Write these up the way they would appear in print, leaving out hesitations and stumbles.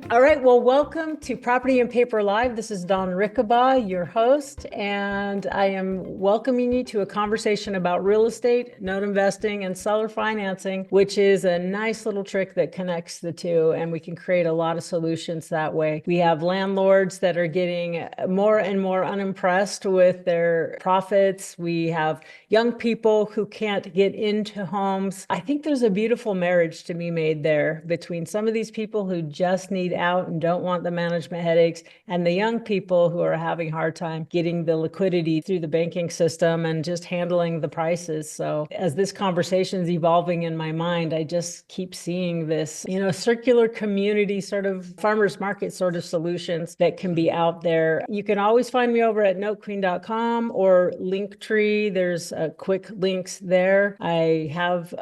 All right, well, welcome to Property and Paper Live. This is Dawn Rickabaugh, your host, and I am welcoming you to a conversation about real estate, note investing, and seller financing, which is a nice little trick that connects the two, and we can create a lot of solutions that way. We have landlords that are getting more and more unimpressed with their profits. We have young people who can't get into homes. I think there's a beautiful marriage to be made there between some of these people who just need out and don't want the management headaches, and the young people who are having a hard time getting the liquidity through the banking system and just handling the prices. So as this conversation is evolving in my mind, I just keep seeing this, circular community sort of farmers market sort of solutions that can be out there. You can always find me over at notequeen.com or Linktree. There's quick links there. I have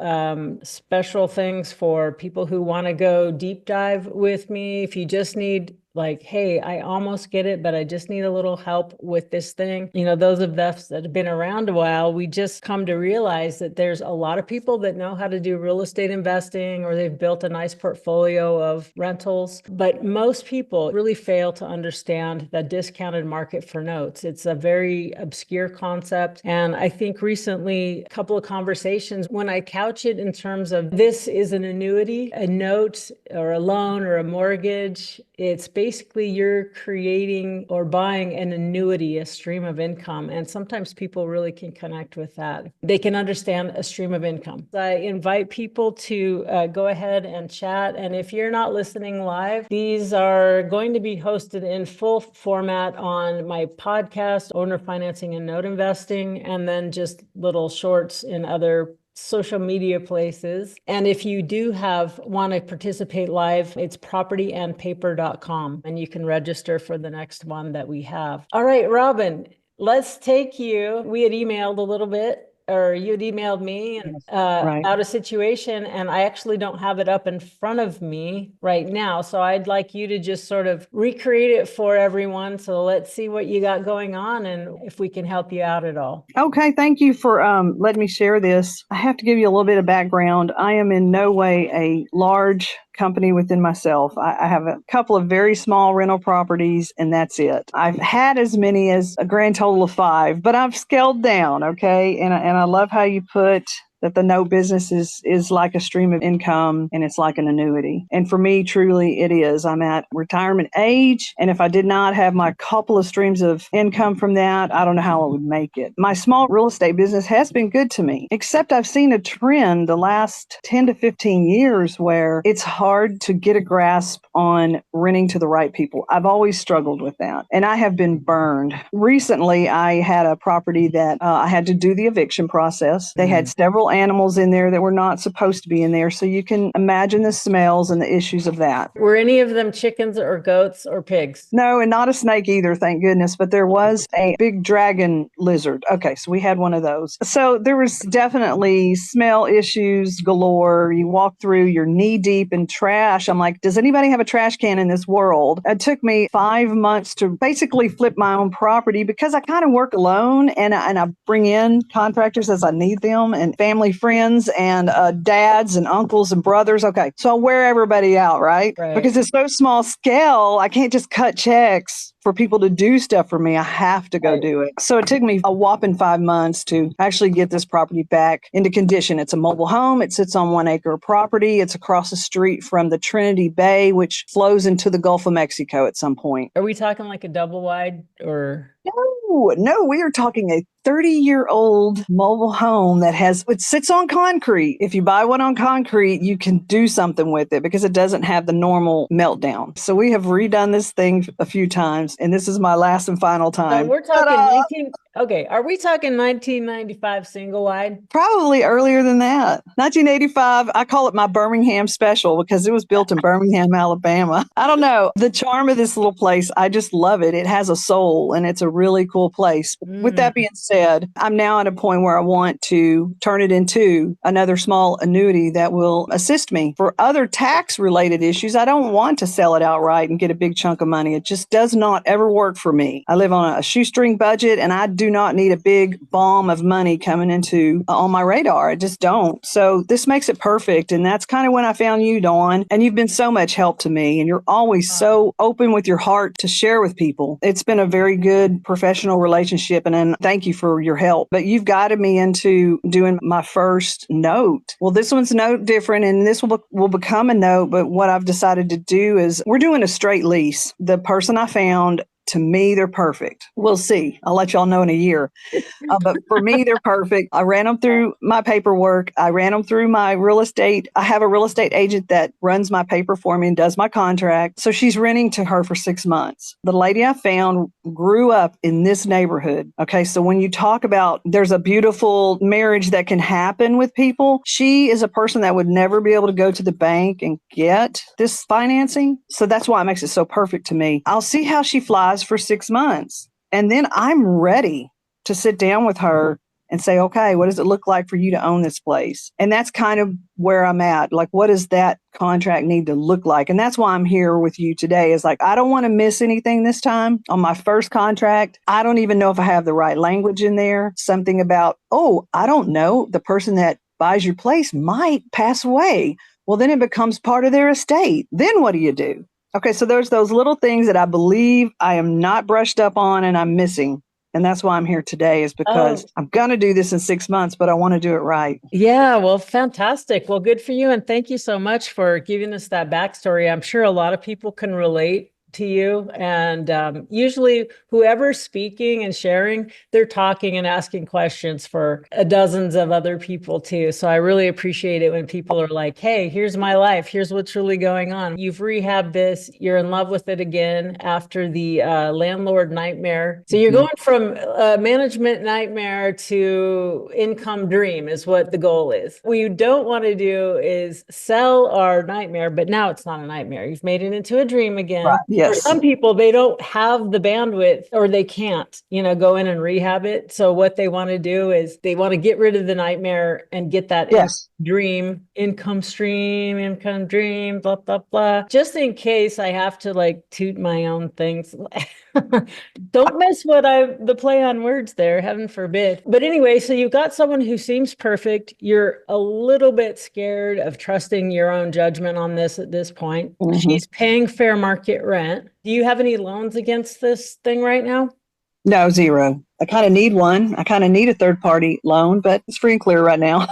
special things for people who want to go deep dive with me. If you just need hey, I almost get it, but I just need a little help with this thing. Those of us that have been around a while, we just come to realize that there's a lot of people that know how to do real estate investing, or they've built a nice portfolio of rentals. But most people really fail to understand the discounted market for notes. It's a very obscure concept. And I think recently, a couple of conversations, when I couch it in terms of this is an annuity, a note or a loan or a mortgage, it's basically you're creating or buying an annuity, a stream of income. And sometimes people really can connect with that. They can understand a stream of income. I invite people to go ahead and chat. And if you're not listening live, these are going to be hosted in full format on my podcast, Owner Financing and Note Investing, and then just little shorts in other social media places. And if you do want to participate live, it's propertyandpaper.com, and you can register for the next one that we have. All right, Robin, let's take you. We had emailed a little bit, or you'd emailed me about a situation, and I actually don't have it up in front of me right now. So I'd like you to just sort of recreate it for everyone. So let's see what you got going on and if we can help you out at all. Okay, thank you for letting me share this. I have to give you a little bit of background. I am in no way a large company within myself. I have a couple of very small rental properties, and that's it. I've had as many as a grand total of 5, but I've scaled down, okay? And I love how you put that the note business is like a stream of income, and it's like an annuity. And for me, truly it is. I'm at retirement age, and if I did not have my couple of streams of income from that, I don't know how I would make it. My small real estate business has been good to me, except I've seen a trend the last 10 to 15 years where it's hard to get a grasp on renting to the right people. I've always struggled with that, and I have been burned. Recently, I had a property that I had to do the eviction process. They had several animals in there that were not supposed to be in there. So you can imagine the smells and the issues of that. Were any of them chickens or goats or pigs? No, and not a snake either, thank goodness. But there was a big dragon lizard. Okay, so we had one of those. So there was definitely smell issues galore. You walk through, you're knee deep in trash. I'm like, does anybody have a trash can in this world? It took me 5 months to basically flip my own property because I kind of work alone, and I bring in contractors as I need them, and family friends and dads and uncles and brothers. Okay, so I'll wear everybody out, right? Because it's so small scale, I can't just cut checks for people to do stuff for me. I have to go do it. So it took me a whopping 5 months to actually get this property back into condition. It's a mobile home. It sits on 1 acre of property. It's across the street from the Trinity Bay, which flows into the Gulf of Mexico at some point. Are we talking like a double wide or? No, we are talking a 30-year-old mobile home it sits on concrete. If you buy one on concrete, you can do something with it because it doesn't have the normal meltdown. So we have redone this thing a few times, and this is my last and final time. So we're talking are we talking 1995 single wide? Probably earlier than that. 1985, I call it my Birmingham special because it was built in Birmingham, Alabama. I don't know. The charm of this little place, I just love it. It has a soul, and it's a really cool place. With that being said, I'm now at a point where I want to turn it into another small annuity that will assist me for other tax-related issues. I don't want to sell it outright and get a big chunk of money. It just does not ever work for me. I live on a shoestring budget, and I do do not need a big bomb of money coming into on my radar. I just don't. So this makes it perfect. And that's kind of when I found you, Dawn. And you've been so much help to me. And you're always so open with your heart to share with people. It's been a very good professional relationship. And then thank you for your help. But you've guided me into doing my first note. Well, this one's note different, and this will become a note. But what I've decided to do is we're doing a straight lease. The person I found, to me, they're perfect. We'll see. I'll let y'all know in a year. But for me, they're perfect. I ran them through my paperwork. I ran them through my real estate. I have a real estate agent that runs my paper for me and does my contract. So she's renting to her for 6 months. The lady I found grew up in this neighborhood. Okay. So when you talk about there's a beautiful marriage that can happen with people, she is a person that would never be able to go to the bank and get this financing. So that's why it makes it so perfect to me. I'll see how she flies for 6 months. And then I'm ready to sit down with her and say, okay, what does it look like for you to own this place? And that's kind of where I'm at. Like, what does that contract need to look like? And that's why I'm here with you today, is like, I don't want to miss anything this time on my first contract. I don't even know if I have the right language in there. Something about, oh, I don't know, the person that buys your place might pass away. Well, then it becomes part of their estate. Then what do you do? Okay, so there's those little things that I believe I am not brushed up on and I'm missing. And that's why I'm here today, is because I'm going to do this in 6 months, but I want to do it right. Yeah, well, fantastic. Well, good for you. And thank you so much for giving us that backstory. I'm sure a lot of people can relate to you. And usually whoever's speaking and sharing, they're talking and asking questions for dozens of other people too. So I really appreciate it when people are like, hey, here's my life. Here's what's really going on. You've rehabbed this. You're in love with it again after the landlord nightmare. So you're going from management nightmare to income dream is what the goal is. What you don't want to do is sell our nightmare, but now it's not a nightmare. You've made it into a dream again. Right. Yes. For some people, they don't have the bandwidth, or they can't, go in and rehab it. So what they want to do is they want to get rid of the nightmare and get that dream, income dream, blah, blah, blah. Just in case I have to toot my own things. Don't miss the play on words there, heaven forbid. But anyway, so you've got someone who seems perfect. You're a little bit scared of trusting your own judgment on this at this point. Mm-hmm. She's paying fair market rent. Do you have any loans against this thing right now? No, zero. I kind of need one. I kind of need a third-party loan, but it's free and clear right now.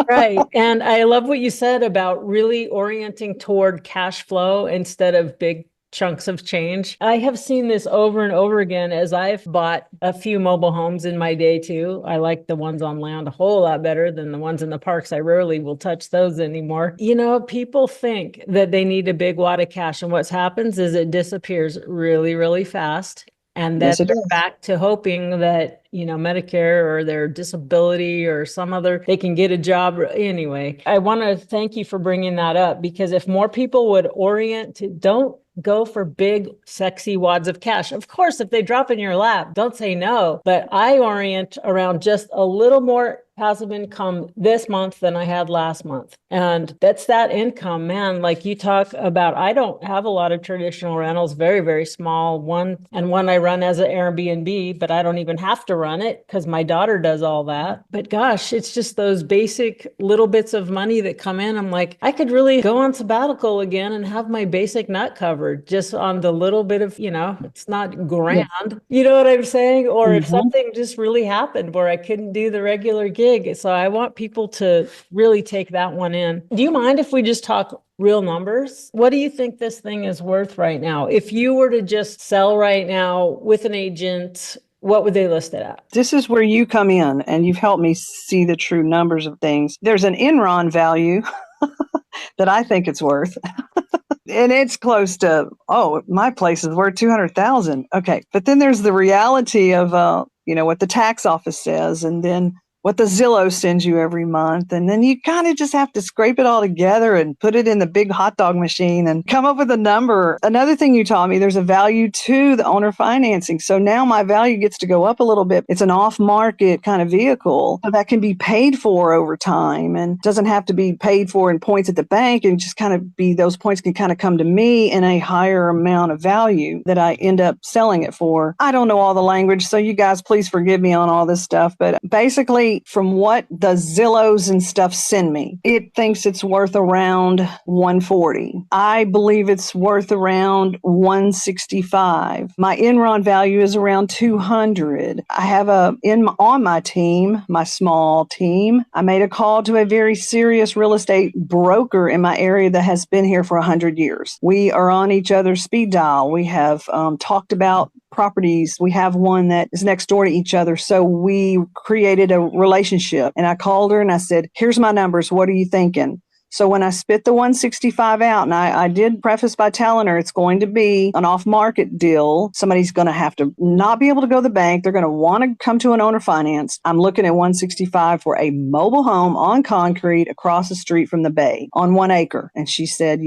Right. And I love what you said about really orienting toward cash flow instead of big chunks of change. I have seen this over and over again as I've bought a few mobile homes in my day too. I like the ones on land a whole lot better than the ones in the parks. I rarely will touch those anymore. People think that they need a big wad of cash, and what happens is it disappears really, really fast. And then they're back to hoping that, Medicare or their disability or some other, they can get a job. Anyway, I want to thank you for bringing that up, because if more people would orient to, don't go for big, sexy wads of cash. Of course, if they drop in your lap, don't say no. But I orient around just a little more passive income this month than I had last month. And that's that income, man. Like you talk about, I don't have a lot of traditional rentals, very, very small. One I run as an Airbnb, but I don't even have to run it because my daughter does all that. But gosh, it's just those basic little bits of money that come in. I'm like, I could really go on sabbatical again and have my basic nut covered just on the little bit of, it's not grand. Yeah. You know what I'm saying? Or if something just really happened where I couldn't do the regular gig. So I want people to really take that one in. Do you mind if we just talk real numbers? What do you think this thing is worth right now? If you were to just sell right now with an agent, what would they list it at? This is where you come in, and you've helped me see the true numbers of things. There's an Enron value that I think it's worth. And it's close to, my place is worth $200,000. Okay. But then there's the reality of, what the tax office says, and then what the Zillow sends you every month. And then you kind of just have to scrape it all together and put it in the big hot dog machine and come up with a number. Another thing you taught me, there's a value to the owner financing. So now my value gets to go up a little bit. It's an off market kind of vehicle that can be paid for over time and doesn't have to be paid for in points at the bank, and just kind of be, those points can kind of come to me in a higher amount of value that I end up selling it for. I don't know all the language, so you guys please forgive me on all this stuff. But basically, from what the Zillows and stuff send me, it thinks it's worth around 140. I believe it's worth around 165. My Enron value is around 200. I have on my team, my small team, I made a call to a very serious real estate broker in my area that has been here for 100 years. We are on each other's speed dial. We have talked about properties. We have one that is next door to each other. So we created a relationship, and I called her and I said, here's my numbers. What are you thinking? So when I spit the 165 out, and I did preface by telling her it's going to be an off-market deal. Somebody's going to have to not be able to go to the bank. They're going to want to come to an owner finance. I'm looking at 165 for a mobile home on concrete across the street from the bay on 1 acre. And she said,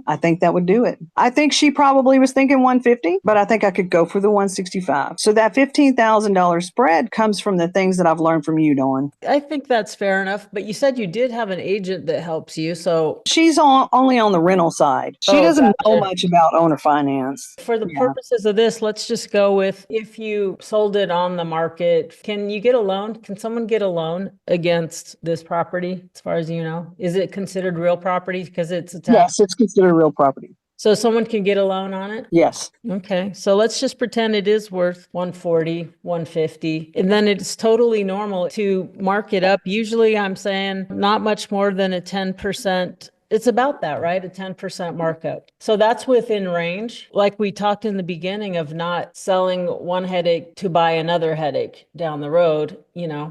I think that would do it. I think she probably was thinking 150, but I think I could go for the 165. So that $15,000 spread comes from the things that I've learned from you, Dawn. I think that's fair enough. But you said you did have an agent that helps you. So she's only on the rental side. She doesn't know much about owner finance. For the purposes of this, let's just go with, if you sold it on the market, can you get a loan? Can someone get a loan against this property, as far as you know? Is it considered real property because it's attached? Yes, it's considered real property. So someone can get a loan on it? Yes. Okay. So let's just pretend it is worth 140, 150, and then it's totally normal to mark it up. Usually I'm saying not much more than a 10%. It's about that, right? A 10% markup. So that's within range. Like we talked in the beginning of not selling one headache to buy another headache down the road.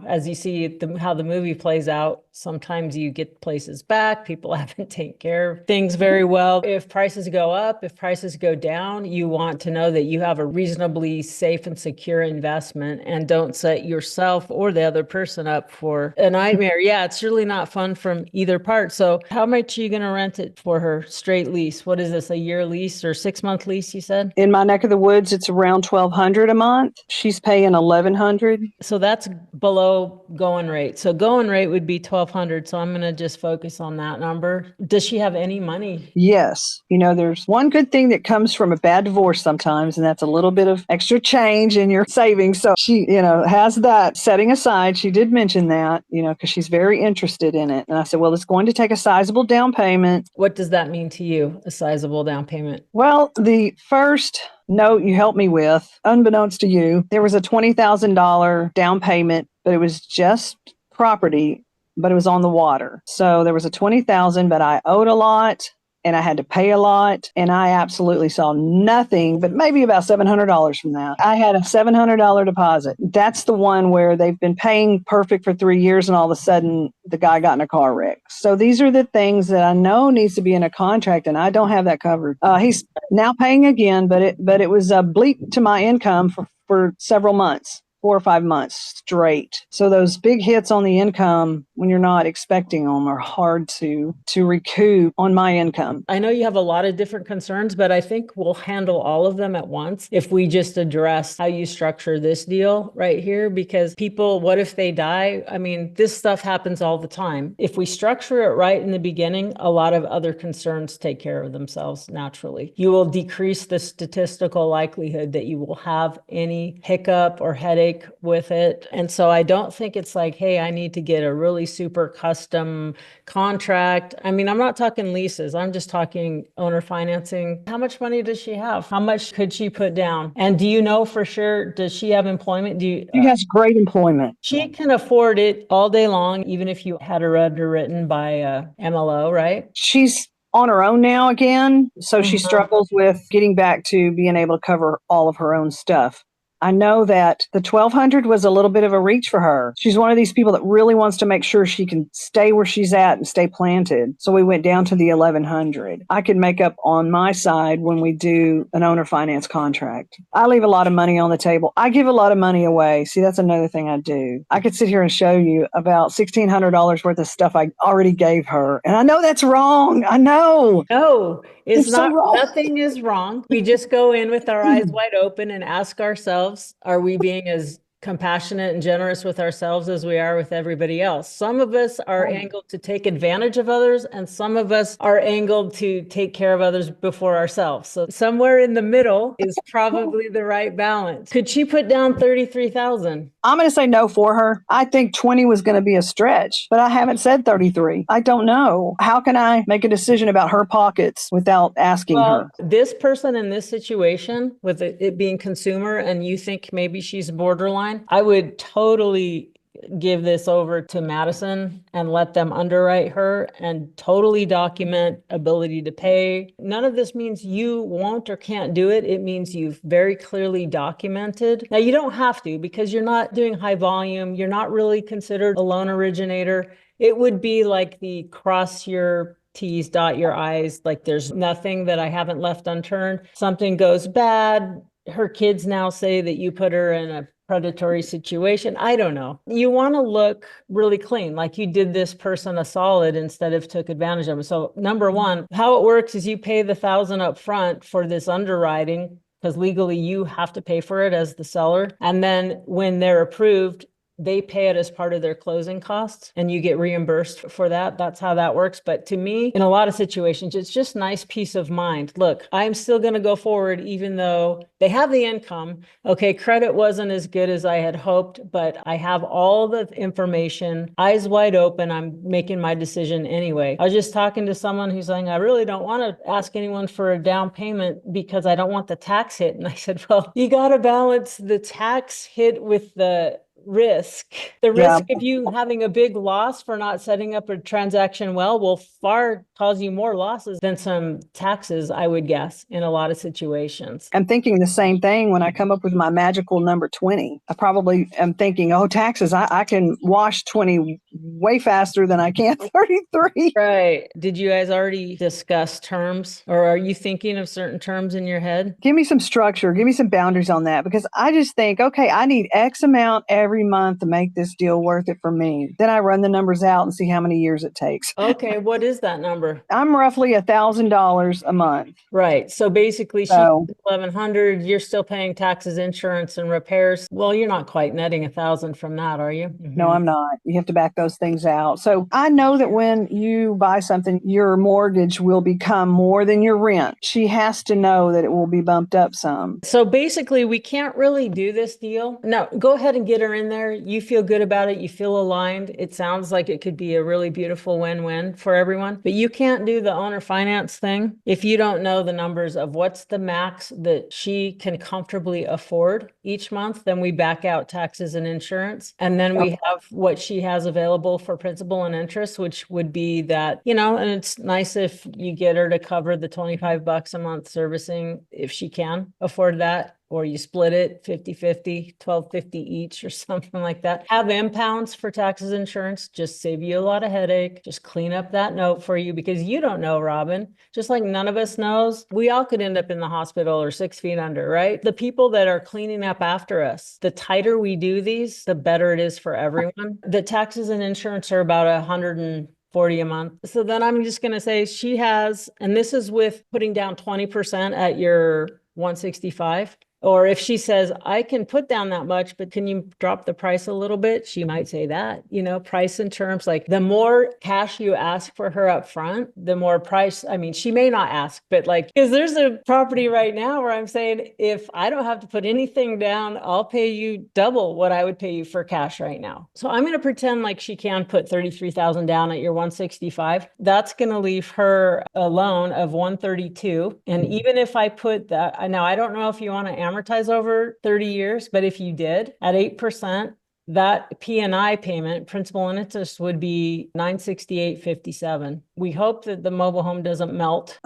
As you see how the movie plays out, sometimes you get places back. People haven't taken care of things very well. If prices go up, if prices go down, you want to know that you have a reasonably safe and secure investment and don't set yourself or the other person up for a nightmare. Yeah, it's really not fun from either part. So how much are you going to rent it for her straight lease? What is this, a year lease or 6-month lease, you said? In my neck of the woods, it's around $1,200 a month. She's paying $1,100. So that's below going rate. So going rate would be $1,200. So I'm going to just focus on that number. Does she have any money? Yes. There's one good thing that comes from a bad divorce sometimes, and that's a little bit of extra change in your savings. So she, has that setting aside. She did mention that, because she's very interested in it. And I said, well, it's going to take a sizable down payment. What does that mean to you, a sizable down payment? Well, the first note you helped me with, unbeknownst to you, there was a $20,000 down payment, but it was just property, but it was on the water. So there was a $20,000, but I owed a lot and I had to pay a lot, and I absolutely saw nothing but maybe about $700 from that. I had a $700 deposit. That's the one where they've been paying perfect for 3 years, and all of a sudden the guy got in a car wreck. So these are the things that I know needs to be in a contract, and I don't have that covered. He's now paying again, but it was a bleep to my income for several months. 4 or 5 months straight. So those big hits on the income when you're not expecting them are hard to recoup on my income. I know you have a lot of different concerns, but I think we'll handle all of them at once if we just address how you structure this deal right here, because people, what if they die? I mean, this stuff happens all the time. If we structure it right in the beginning, a lot of other concerns take care of themselves naturally. You will decrease the statistical likelihood that you will have any hiccup or headache with it. And so I don't think it's like, hey, I need to get a really super custom contract. I mean, I'm not talking leases. I'm just talking owner financing. How much money does she have? How much could she put down? And do you know for sure, does she have employment? She has great employment. She can afford it all day long, even if you had her underwritten by MLO, right? She's on her own now again. So she struggles with getting back to being able to cover all of her own stuff. I know that the 1200 was a little bit of a reach for her. She's one of these people that really wants to make sure she can stay where she's at and stay planted. So we went down to the 1100. I can make up on my side when we do an owner finance contract. I leave a lot of money on the table. I give a lot of money away. See, that's another thing I do. I could sit here and show you about $1,600 worth of stuff I already gave her. And I know that's wrong. I know. No, it's It's so not, wrong. nothing is wrong. We just go in with our eyes wide open and ask ourselves, are we being as compassionate and generous with ourselves as we are with everybody else? Some of us are angled to take advantage of others, and some of us are angled to take care of others before ourselves. So somewhere in the middle is probably the right balance. Could she put down 33,000? I'm going to say no for her. I think 20 was going to be a stretch, but I haven't said 33. I don't know. How can I make a decision about her pockets without asking her? This person in this situation, with it being consumer, and you think maybe she's borderline, I would totally give this over to Madison and let them underwrite her and totally document ability to pay. None of this means you won't or can't do it. It means you've very clearly documented. Now, you don't have to, because you're not doing high volume. You're not really considered a loan originator. It would be like the cross your T's, dot your I's, like there's nothing that I haven't left unturned. Something goes bad. Her kids now say that you put her in a predatory situation. I don't know. You want to look really clean, like you did this person a solid instead of took advantage of them. So number one, how it works is you pay the $1,000 up front for this underwriting, because legally you have to pay for it as the seller. And then when they're approved, they pay it as part of their closing costs and you get reimbursed for that. That's how that works. But to me, in a lot of situations, it's just nice peace of mind. Look, I'm still going to go forward, even though they have the income. Okay, credit wasn't as good as I had hoped, but I have all the information, eyes wide open. I'm making my decision anyway. I was just talking to someone who's saying, I really don't want to ask anyone for a down payment because I don't want the tax hit. And I said, well, you got to balance the tax hit with the risk. The risk of you having a big loss for not setting up a transaction well will far cause you more losses than some taxes, I would guess, in a lot of situations. I'm thinking the same thing when I come up with my magical number 20. I probably am thinking, oh, taxes, I can wash 20 way faster than I can 33. Right. Did you guys already discuss terms, or are you thinking of certain terms in your head? Give me some structure. Give me some boundaries on that, because I just think, okay, I need X amount every month to make this deal worth it for me. Then I run the numbers out and see how many years it takes. Okay, what is that number? I'm roughly $1,000 a month. Right. So basically, she's 1,100. You're still paying taxes, insurance, and repairs. Well, you're not quite netting 1,000 from that, are you? No, I'm not. You have to back those things out. So I know that when you buy something, your mortgage will become more than your rent. She has to know that it will be bumped up some. So basically, we can't really do this deal. No, go ahead and get her in there. You feel good about it. You feel aligned. It sounds like it could be a really beautiful win-win for everyone. But you can't do the owner finance thing if you don't know the numbers of what's the max that she can comfortably afford each month. Then we back out taxes and insurance. And then we have what she has available for principal and interest, which would be that, and it's nice if you get her to cover the $25 a month servicing if she can afford that. Or you split it 50-50, $1,250 each or something like that. Have impounds for taxes insurance, just save you a lot of headache. Just clean up that note for you, because you don't know, Robin, just like none of us knows. We all could end up in the hospital or 6 feet under, right? The people that are cleaning up after us, the tighter we do these, the better it is for everyone. The taxes and insurance are about $140 a month. So then I'm just going to say she has, and this is with putting down 20% at your 165. Or if she says, I can put down that much, but can you drop the price a little bit? She might say that, price in terms like the more cash you ask for her up front, the more price. I mean, she may not ask, but because there's a property right now where I'm saying, if I don't have to put anything down, I'll pay you double what I would pay you for cash right now. So I'm going to pretend like she can put 33,000 down at your 165. That's going to leave her a loan of 132. And even if I put that, now I don't know if you want to amortize over 30 years, but if you did at 8%, that P&I payment, principal and interest, would be $968.57. We hope that the mobile home doesn't melt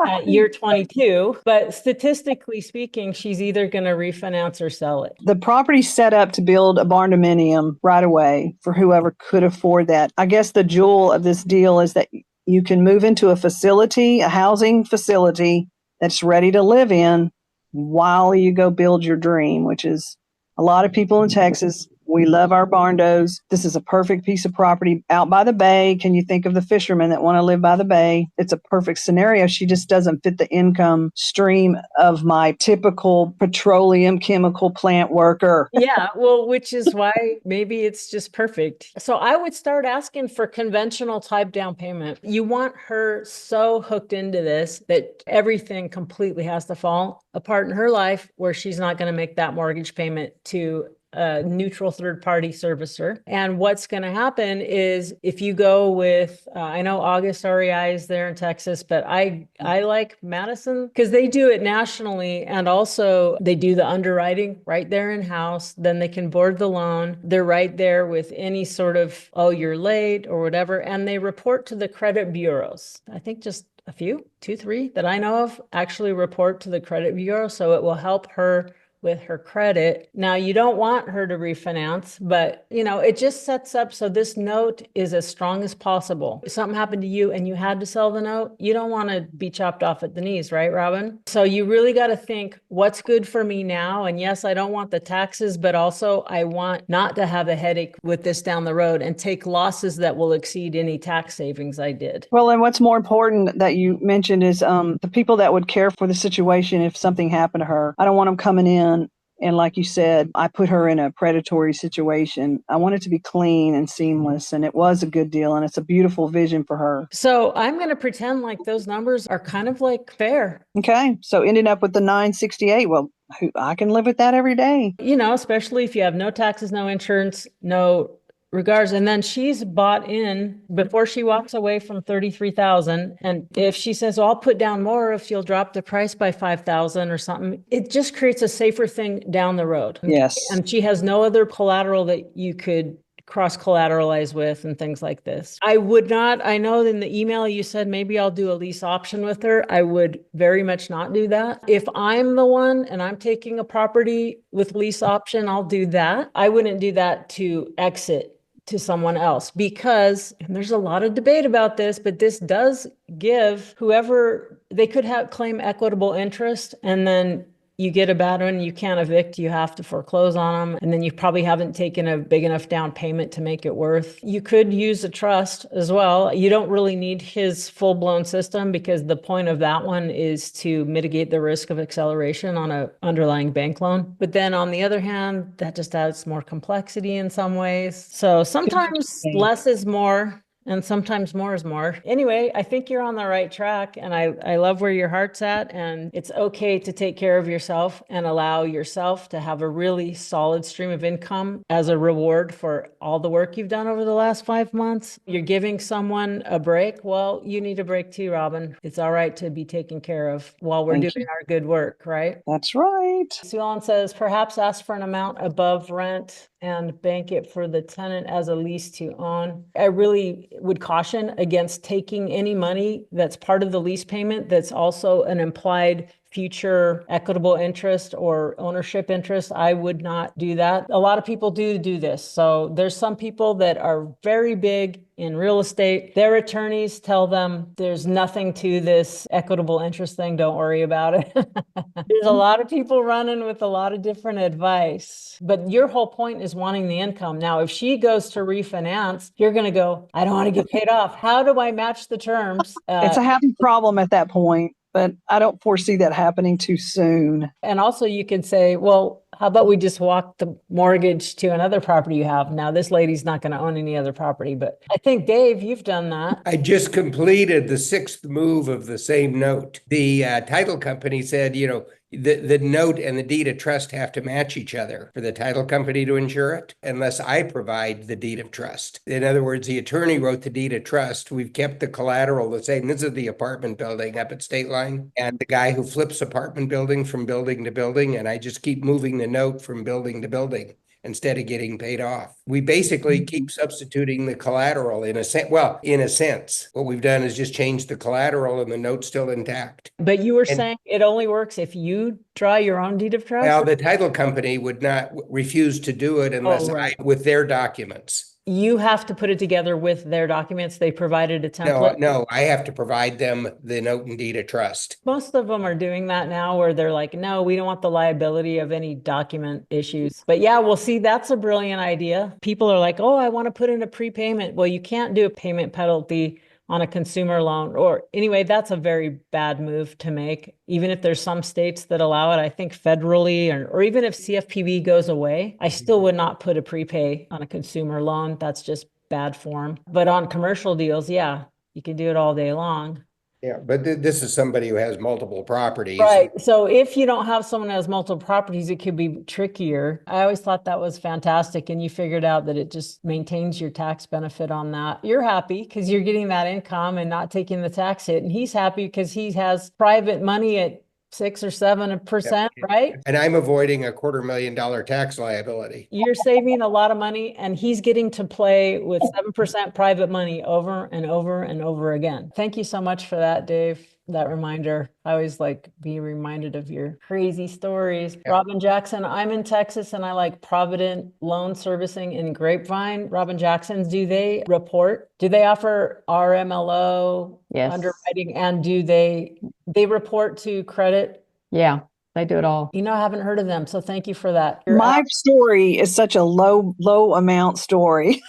at year 22, but statistically speaking, she's either going to refinance or sell it. The property's set up to build a barn dominium right away for whoever could afford that. I guess the jewel of this deal is that you can move into a facility, a housing facility that's ready to live in while you go build your dream, which is a lot of people in Texas. We love our barndos. This is a perfect piece of property out by the bay. Can you think of the fishermen that want to live by the bay? It's a perfect scenario. She just doesn't fit the income stream of my typical petroleum chemical plant worker. Yeah, well, which is why maybe it's just perfect. So I would start asking for conventional type down payment. You want her so hooked into this that everything completely has to fall apart in her life where she's not going to make that mortgage payment to a neutral third-party servicer. And what's going to happen is if you go with, I know August REI is there in Texas, but I like Madison because they do it nationally, and also they do the underwriting right there in-house. Then they can board the loan. They're right there with any sort of, oh, you're late or whatever. And they report to the credit bureaus. I think just a few, 2, 3 that I know of actually report to the credit bureau. So it will help her with her credit. Now, you don't want her to refinance, but it just sets up so this note is as strong as possible. If something happened to you and you had to sell the note, you don't want to be chopped off at the knees, right, Robin? So you really got to think, what's good for me now? And yes, I don't want the taxes, but also I want not to have a headache with this down the road and take losses that will exceed any tax savings I did. Well, and what's more important that you mentioned is the people that would care for the situation if something happened to her. I don't want them coming in and, like you said, I put her in a predatory situation. I want it to be clean and seamless, and it was a good deal, and it's a beautiful vision for her. So I'm going to pretend like those numbers are kind of like fair. Okay, so ending up with the 968, well, I can live with that every day. Especially if you have no taxes, no insurance, no regards. And then she's bought in before she walks away from 33,000. And if she says, well, I'll put down more if you'll drop the price by 5,000 or something, it just creates a safer thing down the road. Yes. And she has no other collateral that you could cross collateralize with and things like this. I would not, I know in the email you said maybe I'll do a lease option with her. I would very much not do that. If I'm the one and I'm taking a property with lease option, I'll do that. I wouldn't do that to exit to someone else because, and there's a lot of debate about this, but this does give whoever, they could claim equitable interest, and then you get a bad one, you can't evict, you have to foreclose on them, and then you probably haven't taken a big enough down payment to make it worth. You could use a trust as well. You don't really need his full-blown system because the point of that one is to mitigate the risk of acceleration on an underlying bank loan. But then on the other hand, that just adds more complexity in some ways. So sometimes less is more. And sometimes more is more. Anyway, I think you're on the right track, and I love where your heart's at, and it's okay to take care of yourself and allow yourself to have a really solid stream of income as a reward for all the work you've done over the last 5 months. You're giving someone a break. Well, you need a break too, Robin. It's all right to be taken care of while we're doing our good work, right? That's right. Sue Ellen says, perhaps ask for an amount above rent and bank it for the tenant as a lease to own. I really would caution against taking any money that's part of the lease payment that's also an implied future equitable interest or ownership interest. I would not do that. A lot of people do this. So there's some people that are very big in real estate. Their attorneys tell them there's nothing to this equitable interest thing. Don't worry about it. There's a lot of people running with a lot of different advice, but your whole point is wanting the income. Now, if she goes to refinance, you're going to go, I don't want to get paid off. How do I match the terms? It's a happy problem at that point, but I don't foresee that happening too soon. And also you could say, well, how about we just walk the mortgage to another property you have? Now, this lady's not going to own any other property, but I think, Dave, you've done that. I just completed the 6th move of the same note. The title company said, the note and the deed of trust have to match each other for the title company to insure it, unless I provide the deed of trust. In other words, the attorney wrote the deed of trust. We've kept the collateral the same. This is the apartment building up at State Line, and the guy who flips apartment buildings from building to building, and I just keep moving the note from building to building. instead of getting paid off. We basically keep substituting the collateral in a sense. Well, in a sense, what we've done is just change the collateral and the note's still intact. But you were And- saying it only works if you draw your own deed of trust? Well, the title company would not refuse to do it unless right. with their documents. You have to put it together with their documents. They provided a No, template. no, I have to provide them the note and deed of trust. Most of them are doing that now where they're like, no, we don't want the liability of any document issues. But yeah, we'll see, that's a brilliant idea. People are like, oh, I want to put in a prepayment. Well, you can't do a payment penalty on a consumer loan. Or anyway, that's a very bad move to make. Even if there's some states that allow it, I think federally, or even if CFPB goes away, I still would not put a prepay on a consumer loan. That's just bad form. But on commercial deals, yeah, you can do it all day long. Yeah, but this is somebody who has multiple properties. Right. So if you don't have someone who has multiple properties, it could be trickier. I always thought that was fantastic. And you figured out that it just maintains your tax benefit on that. You're happy because you're getting that income and not taking the tax hit. And he's happy because he has private money at 6 or 7%, right? And I'm avoiding a $250,000 tax liability. You're saving a lot of money and he's getting to play with 7% private money over and over and over again. Thank you so much for that, Dave. That reminder. I always like be reminded of your crazy stories. Yeah. Robin Jackson, I'm in Texas and I like Provident Loan Servicing in Grapevine. Robin Jackson's, do they report? Do they offer RMLO Yes. underwriting, and do they report to credit? Yeah, they do it all. You know, I haven't heard of them, so thank you for that. My story is such a low amount story.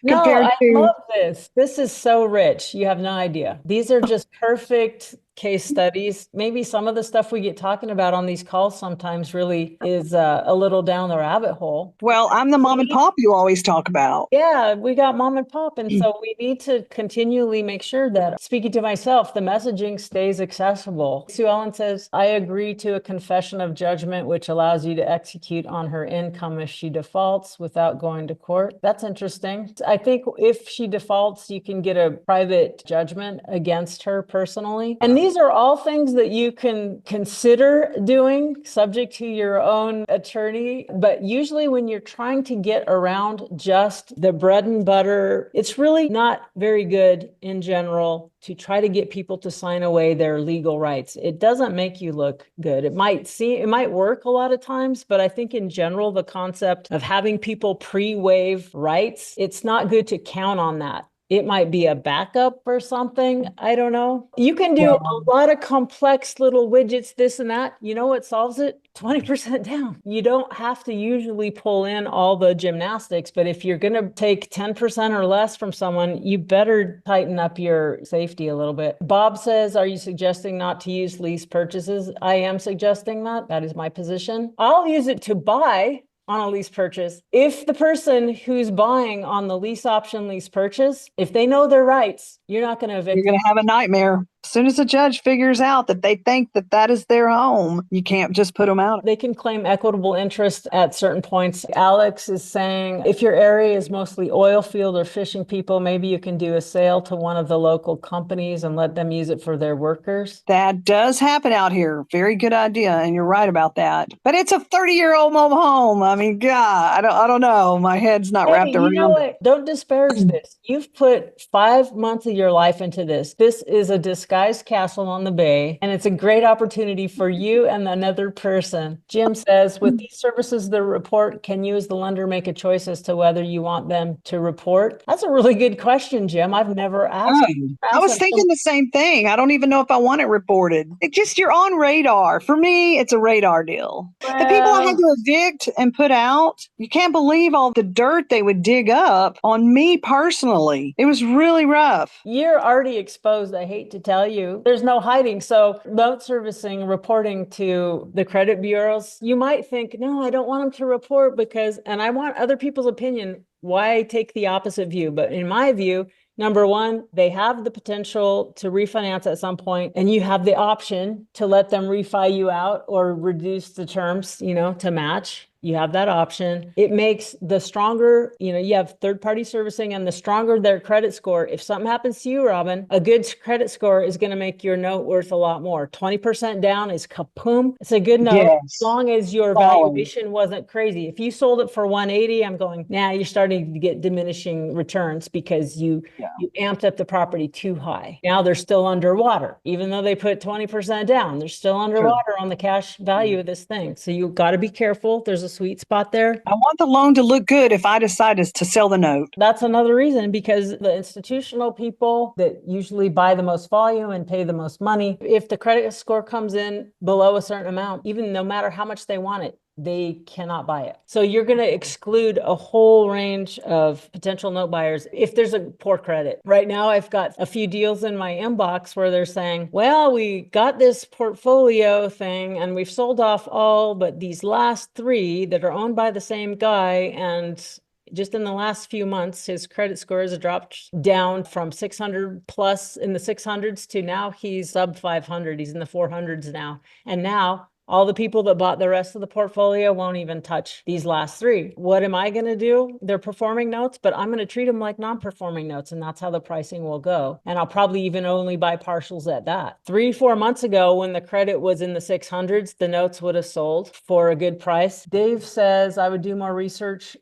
No, compared I to- love this. This is so rich. You have no idea. These are just perfect case studies. Maybe some of the stuff we get talking about on these calls sometimes really is a little down the rabbit hole. Well, I'm the mom and pop you always talk about. Yeah, we got mom and pop. And so we need to continually make sure that, speaking to myself, the messaging stays accessible. Sue Ellen says, I agree to a confession of judgment, which allows you to execute on her income if she defaults without going to court. That's interesting. I think if she defaults, you can get a private judgment against her personally. And these are all things that you can consider doing, subject to your own attorney. But usually when you're trying to get around just the bread and butter, it's really not very good in general to try to get people to sign away their legal rights. It doesn't make you look good. It might work a lot of times, but I think in general, the concept of having people pre-waive rights, it's not good to count on that. It might be a backup or something. I don't know. You can do a lot of complex little widgets, this and that. You know what solves it? 20% down. You don't have to usually pull in all the gymnastics, but if you're going to take 10% or less from someone, you better tighten up your safety a little bit. Bob says, are you suggesting not to use lease purchases? I am suggesting that. That is my position. I'll use it to buy on a lease purchase. If the person who's buying on the lease option lease purchase, if they know their rights, you're not going to evict. You're going to have a nightmare. As soon as the judge figures out that they think that that is their home, you can't just put them out. They can claim equitable interest at certain points. Alex is saying, if your area is mostly oil field or fishing people, maybe you can do a sale to one of the local companies and let them use it for their workers. That does happen out here. Very good idea. And you're right about that. But it's a 30-year-old mobile home. I mean, God, I don't know. My head's not wrapped around. You know what? Don't disparage this. You've put 5 months of your life into this. This is a disguised castle on the bay, and it's a great opportunity for you and another person. Jim says, with these services, the report, can you as the lender make a choice as to whether you want them to report? That's a really good question, Jim. I've never asked. I was thinking the same thing. I don't even know if I want it reported. It just, you're on radar. For me, it's a radar deal. The people I had to evict and put out, you can't believe all the dirt they would dig up on me personally. It was really rough. You're already exposed. I hate to tell you, there's no hiding. So note servicing, reporting to the credit bureaus, you might think, no, I don't want them to report because, and I want other people's opinion, why take the opposite view? But in my view, number one, they have the potential to refinance at some point, and you have the option to let them refi you out or reduce the terms, to match. You have that option. It makes the stronger, you have third-party servicing, and the stronger their credit score. If something happens to you, Robin, a good credit score is going to make your note worth a lot more. 20% down is kapoom. It's a good note Yes. as long as your valuation wasn't crazy. If you sold it for 180, I'm going, nah, you're starting to get diminishing returns because you amped up the property too high. Now they're still underwater. Even though they put 20% down, they're still underwater on the cash value of this thing. So you got to be careful. There's a sweet spot there. I want the loan to look good if I decide to sell the note. That's another reason, because the institutional people that usually buy the most volume and pay the most money, if the credit score comes in below a certain amount, even no matter how much they want it, they cannot buy it. So you're going to exclude a whole range of potential note buyers if there's a poor credit. Right now, I've got a few deals in my inbox where they're saying, well, we got this portfolio thing and we've sold off all but these last 3 that are owned by the same guy, and just in the last few months, his credit score has dropped down from 600 plus in the 600s to now he's sub 500. He's in the 400s now. And now all the people that bought the rest of the portfolio won't even touch these last 3. What am I going to do? They're performing notes, but I'm going to treat them like non-performing notes, and that's how the pricing will go. And I'll probably even only buy partials at that. 3-4 months ago, when the credit was in the 600s, the notes would have sold for a good price. Dave says I would do more research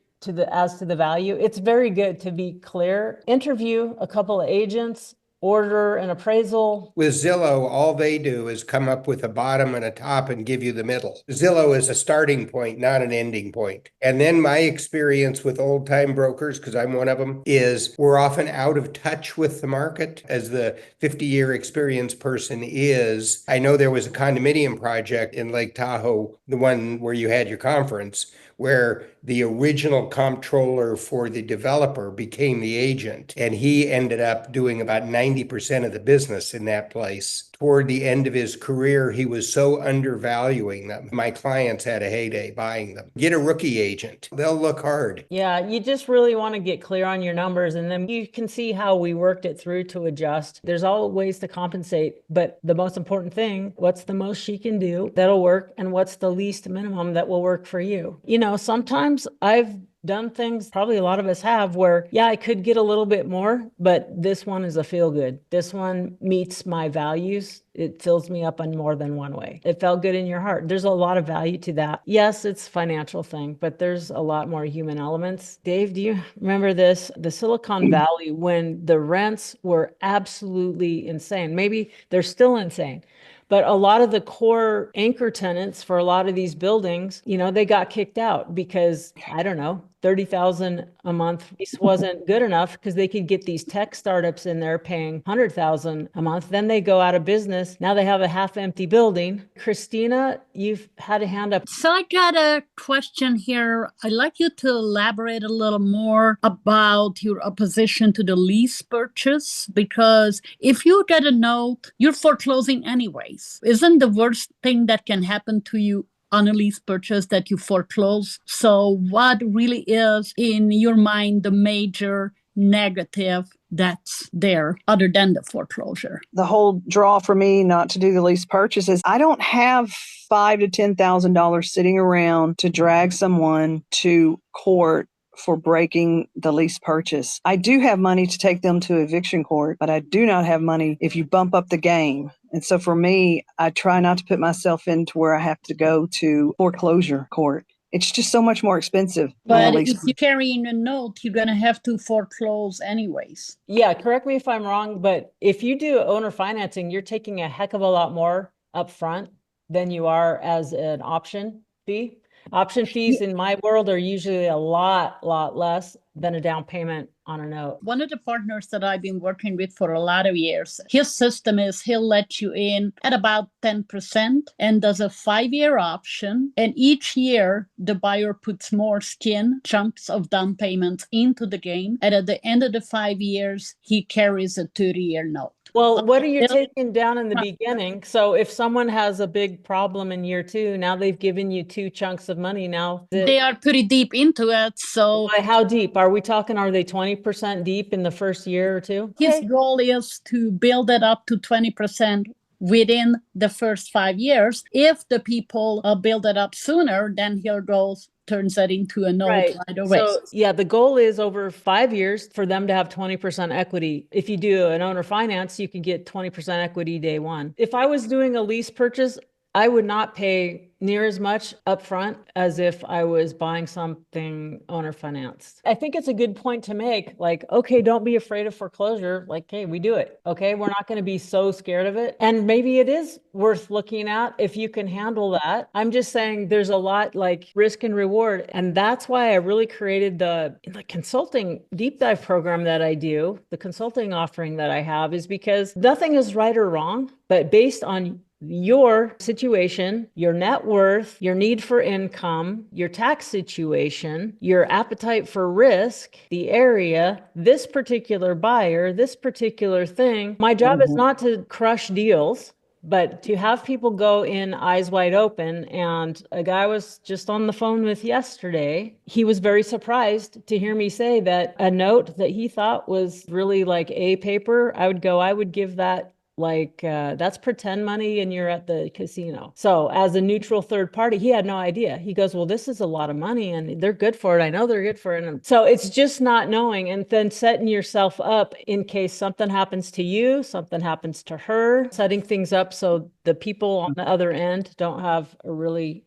as to the value. It's very good to be clear. Interview a couple of agents, order an appraisal. With Zillow, all they do is come up with a bottom and a top and give you the middle. Zillow is a starting point, not an ending point. And then my experience with old-time brokers, because I'm one of them, is we're often out of touch with the market. As the 50-year experienced person is, I know there was a condominium project in Lake Tahoe, the one where you had your conference, where the original comptroller for the developer became the agent, and he ended up doing about 90% of the business in that place. Toward the end of his career, he was so undervaluing them. My clients had a heyday buying them. Get a rookie agent. They'll look hard. Yeah, you just really want to get clear on your numbers, and then you can see how we worked it through to adjust. There's all ways to compensate, but the most important thing, what's the most she can do that'll work, and what's the least minimum that will work for you? Sometimes I've done things, probably a lot of us have, where, yeah, I could get a little bit more, but this one is a feel good. This one meets my values. It fills me up in more than one way. It felt good in your heart. There's a lot of value to that. Yes, it's a financial thing, but there's a lot more human elements. Dave, do you remember this? The Silicon Valley, when the rents were absolutely insane. Maybe they're still insane. But a lot of the core anchor tenants for a lot of these buildings, they got kicked out because, I don't know, $30,000 a month wasn't good enough because they could get these tech startups in there paying $100,000 a month. Then they go out of business. Now they have a half empty building. Christina, you've had a hand up. So I got a question here. I'd like you to elaborate a little more about your opposition to the lease purchase, because if you get a note, you're foreclosing anyways. Isn't the worst thing that can happen to you on a lease purchase that you foreclose? So what really is, in your mind, the major negative that's there other than the foreclosure? The whole draw for me not to do the lease purchase is I don't have $5,000 to $10,000 sitting around to drag someone to court for breaking the lease purchase. I do have money to take them to eviction court, but I do not have money if you bump up the game. And so for me, I try not to put myself into where I have to go to foreclosure court. It's just so much more expensive. But if you're carrying a note, you're going to have to foreclose anyways. Yeah, correct me if I'm wrong, but if you do owner financing, you're taking a heck of a lot more upfront than you are as an option fee. Option fees in my world are usually a lot less than a down payment on a note. One of the partners that I've been working with for a lot of years, his system is he'll let you in at about 10% and does a 5-year option. And each year, the buyer puts more skin, chunks of down payments into the game. And at the end of the 5 years, he carries a 30-year note. Well, what are you taking down in the beginning? So if someone has a big problem in year 2, now they've given you 2 chunks of money. Now they are pretty deep into it. So how deep are we talking? Are they 20% deep in the first year or 2? His goal is to build it up to 20% within the first 5 years. If the people build it up sooner, then here goes turns that into a note right away. So yeah, the goal is over 5 years for them to have 20% equity. If you do an owner finance, you can get 20% equity day one. If I was doing a lease purchase, I would not pay near as much upfront as if I was buying something owner financed. I think it's a good point to make. Like, okay, don't be afraid of foreclosure. Like, hey, we do it. Okay, we're not going to be so scared of it. And maybe it is worth looking at if you can handle that. I'm just saying there's a lot like risk and reward. And that's why I really created the consulting deep dive program that I do, the consulting offering that I have, is because nothing is right or wrong, but based on your situation, your net worth, your need for income, your tax situation, your appetite for risk, the area, this particular buyer, this particular thing. My job is not to crush deals, but to have people go in eyes wide open. And a guy I was just on the phone with yesterday, he was very surprised to hear me say that a note that he thought was really like A paper, I would give that like that's pretend money and you're at the casino. So as a neutral third party, he had no idea. He goes, well, this is a lot of money and they're good for it. I know they're good for it. And so it's just not knowing and then setting yourself up in case something happens to you, something happens to her, setting things up so the people on the other end don't have a really,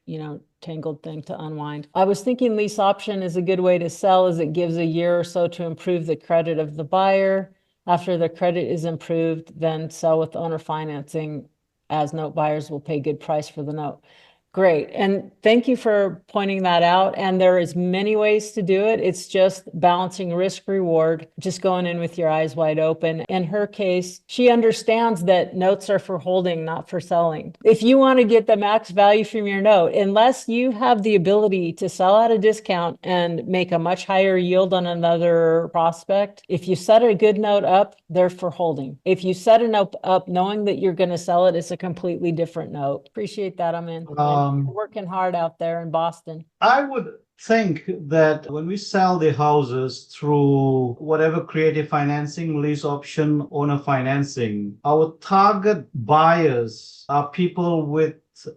tangled thing to unwind. I was thinking lease option is a good way to sell as it gives a year or so to improve the credit of the buyer. After the credit is improved, then sell with owner financing, as note buyers will pay good price for the note. Great. And thank you for pointing that out. And there is many ways to do it. It's just balancing risk reward, just going in with your eyes wide open. In her case, she understands that notes are for holding, not for selling. If you want to get the max value from your note, unless you have the ability to sell at a discount and make a much higher yield on another prospect, if you set a good note up, they're for holding. If you set a note up knowing that you're going to sell it, it's a completely different note. Appreciate that, Amin. Working hard out there in Boston. I would think that when we sell the houses through whatever creative financing, lease option, owner financing, our target buyers are people with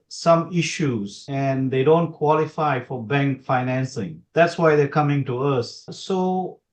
some issues and they don't qualify for bank financing. That's why they're coming to us.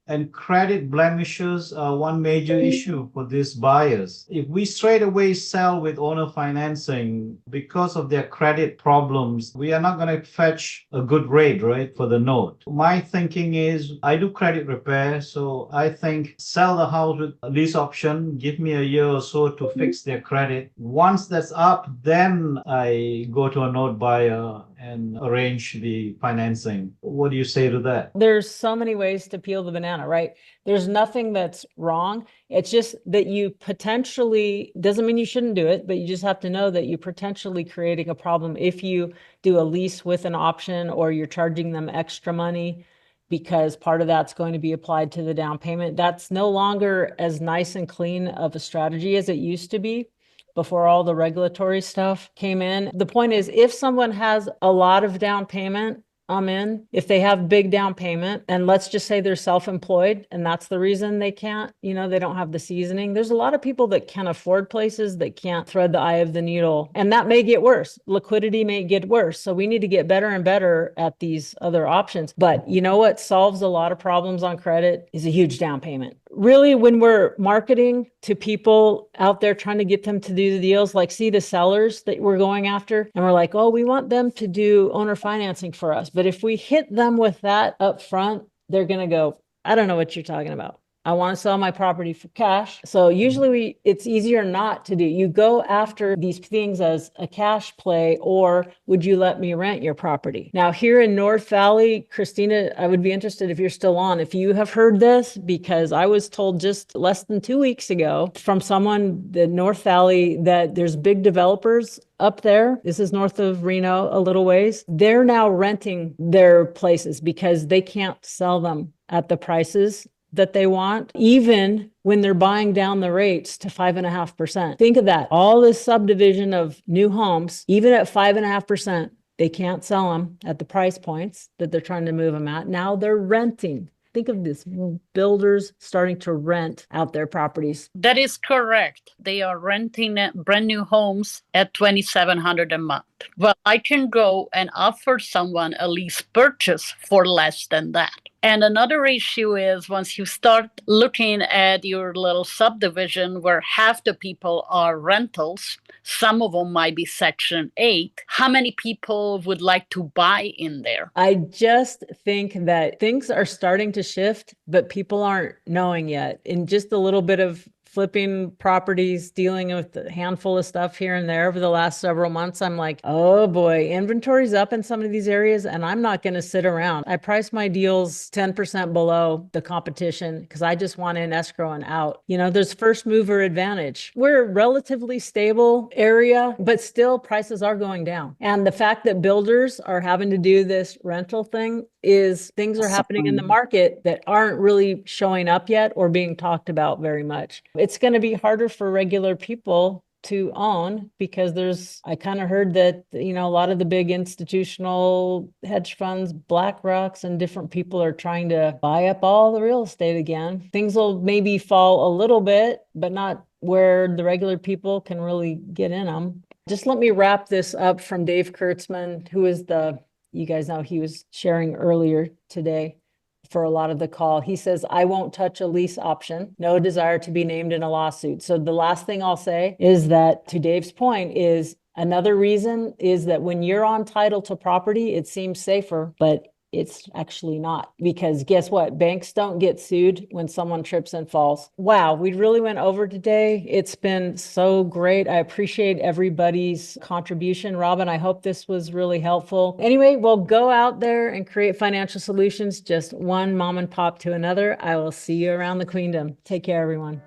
And credit blemishes are one major issue for these buyers. If we straight away sell with owner financing because of their credit problems, we are not going to fetch a good rate, right, for the note. My thinking is I do credit repair, so I think sell the house with a lease option, give me a year or so to fix their credit. Once that's up, then I go to a note buyer and arrange the financing. What do you say to that? There's so many ways to peel the banana, right? There's nothing that's wrong. It's just that you potentially, doesn't mean you shouldn't do it, but you just have to know that you're potentially creating a problem if you do a lease with an option or you're charging them extra money because part of that's going to be applied to the down payment. That's no longer as nice and clean of a strategy as it used to be before all the regulatory stuff came in. The point is, if someone has a lot of down payment, if they have big down payment, and let's just say they're self-employed and that's the reason they can't, they don't have the seasoning. There's a lot of people that can afford places that can't thread the eye of the needle. And that may get worse. Liquidity may get worse. So we need to get better and better at these other options. But you know what solves a lot of problems on credit is a huge down payment. Really, when we're marketing to people out there trying to get them to do the deals, like see the sellers that we're going after, and we're like, oh, we want them to do owner financing for us. But if we hit them with that up front, they're going to go, I don't know what you're talking about. I want to sell my property for cash. So usually it's easier not to do. You go after these things as a cash play, or would you let me rent your property? Now here in North Valley, Christina, I would be interested if you're still on, if you have heard this, because I was told just less than 2 weeks ago from someone, the North Valley, that there's big developers up there. This is north of Reno, a little ways. They're now renting their places because they can't sell them at the prices that they want, even when they're buying down the rates to 5.5%. Think of that. All this subdivision of new homes, even at 5.5%, they can't sell them at the price points that they're trying to move them at. Now they're renting. Think of this, builders starting to rent out their properties. That is correct. They are renting brand new homes at $2,700 a month. Well, I can go and offer someone a lease purchase for less than that. And another issue is once you start looking at your little subdivision where half the people are rentals, some of them might be Section 8, how many people would like to buy in there? I just think that things are starting to shift, but people aren't knowing yet. In just a little bit of flipping properties, dealing with a handful of stuff here and there over the last several months, I'm like, oh boy, inventory's up in some of these areas and I'm not going to sit around. I price my deals 10% below the competition because I just want in escrow and out. You know, there's first mover advantage. We're a relatively stable area, but still prices are going down. And the fact that builders are having to do this rental thing is things are happening in the market that aren't really showing up yet or being talked about very much. It's going to be harder for regular people to own because I kind of heard that, you know, a lot of the big institutional hedge funds, BlackRocks and different people are trying to buy up all the real estate again. Things will maybe fall a little bit, but not where the regular people can really get in them. Just let me wrap this up from Dave Kurtzman, who is you guys know he was sharing earlier today for a lot of the call. He says, I won't touch a lease option, no desire to be named in a lawsuit. So the last thing I'll say is that, to Dave's point, is another reason is that when you're on title to property, it seems safer, but it's actually not, because guess what? Banks don't get sued when someone trips and falls. Wow, we really went over today. It's been so great. I appreciate everybody's contribution. Robin, I hope this was really helpful. Anyway, we'll go out there and create financial solutions, just one mom and pop to another. I will see you around the queendom. Take care, everyone.